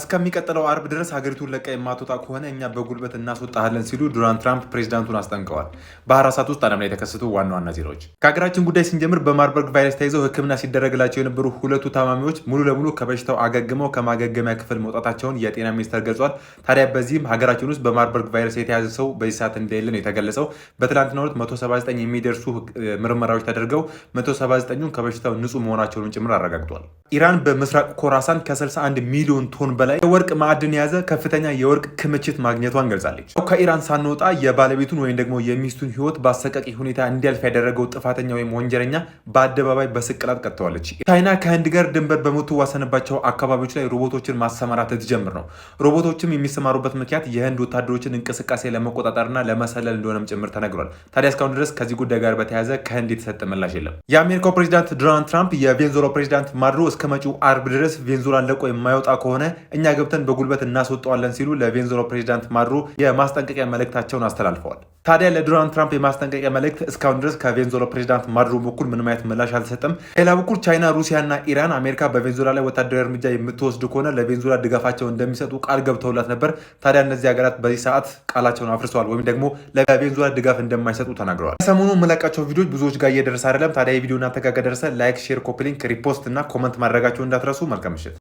እስከሚቀጥለው አርብ ድረስ ሀገሪቱን ለቃ የማትወጣ ከሆነ እኛ በጉልበት እናስወጣሃለን ሲሉ ዶናልድ ትራምፕ ፕሬዚዳንቱን አስጠንቀዋል። በ24 ሰዓት ውስጥ ዓለም ላይ የተከሰቱ ዋና ዋና ዜናዎች። ከሀገራችን ጉዳይ ስንጀምር በማርበርግ ቫይረስ ተይዘው ሕክምና ሲደረግላቸው የነበሩ ሁለቱ ታማሚዎች ሙሉ ለሙሉ ከበሽታው አገግመው ከማገገሚያ ክፍል መውጣታቸውን የጤና ሚኒስቴር ገልጿል። ታዲያ በዚህም ሀገራችን ውስጥ በማርበርግ ቫይረስ የተያዘ ሰው በዚህ ሰዓት እንደሌለ ነው የተገለጸው። በትላንትናው ዕለት 179 የሚደርሱ ምርመራዎች ተደርገው 179ኙን ከበሽታው ንጹህ መሆናቸውን ጭምር አረጋግጧል። ኢራን በምስራቅ ኮራሳን ከ61 ሚሊዮን ቶን በላይ የወርቅ ማዕድን የያዘ ከፍተኛ የወርቅ ክምችት ማግኘቷን ገልጻለች። ከኢራን ሳንወጣ የባለቤቱን ወይም ደግሞ የሚስቱን ሕይወት በአሰቃቂ ሁኔታ እንዲያልፍ ያደረገው ጥፋተኛ ወይም ወንጀለኛ በአደባባይ በስቅላት ቀጥተዋለች። ቻይና ከህንድ ጋር ድንበር በምትዋሰንባቸው አካባቢዎች ላይ ሮቦቶችን ማሰማራት ልትጀምር ነው። ሮቦቶችም የሚሰማሩበት ምክንያት የህንድ ወታደሮችን እንቅስቃሴ ለመቆጣጠርና ለመሰለል እንደሆነም ጭምር ተነግሯል። ታዲያ እስካሁን ድረስ ከዚህ ጉዳይ ጋር በተያያዘ ከህንድ የተሰጠ ምላሽ የለም። የአሜሪካው ፕሬዚዳንት ዶናልድ ትራምፕ የቬንዙዌላ ፕሬዚዳንት ማዱሮ እስከ መጪው አርብ ድረስ ቬንዙዌላን ለቆ የማይወጣ ከሆነ እኛ ገብተን በጉልበት እናስወጣዋለን ሲሉ ለቬንዙዌላ ፕሬዚዳንት ማዱሮ የማስጠንቀቂያ መልእክታቸውን አስተላልፈዋል። ታዲያ ለዶናልድ ትራምፕ የማስጠንቀቂያ መልእክት እስካሁን ድረስ ከቬንዙዌላ ፕሬዚዳንት ማዱሮ በኩል ምንም አይነት ምላሽ አልተሰጠም። ሌላ በኩል ቻይና፣ ሩሲያና ኢራን አሜሪካ በቬንዙዌላ ላይ ወታደራዊ እርምጃ የምትወስድ ከሆነ ለቬንዙዌላ ድጋፋቸውን እንደሚሰጡ ቃል ገብተውላት ነበር። ታዲያ እነዚህ ሀገራት በዚህ ሰዓት ቃላቸውን አፍርሰዋል ወይም ደግሞ ለቬንዙዌላ ድጋፍ እንደማይሰጡ ተናግረዋል። ሰሞኑ የምለቃቸው ቪዲዮዎች ብዙዎች ጋር እየደረሰ አይደለም። ታዲያ የቪዲዮ እናንተ ጋር ከደረሰ ላይክ፣ ሼር፣ ኮፒ ሊንክ፣ ሪፖስት እና ኮመንት ማድረጋቸው እንዳትረሱ። መልካም ምሽት።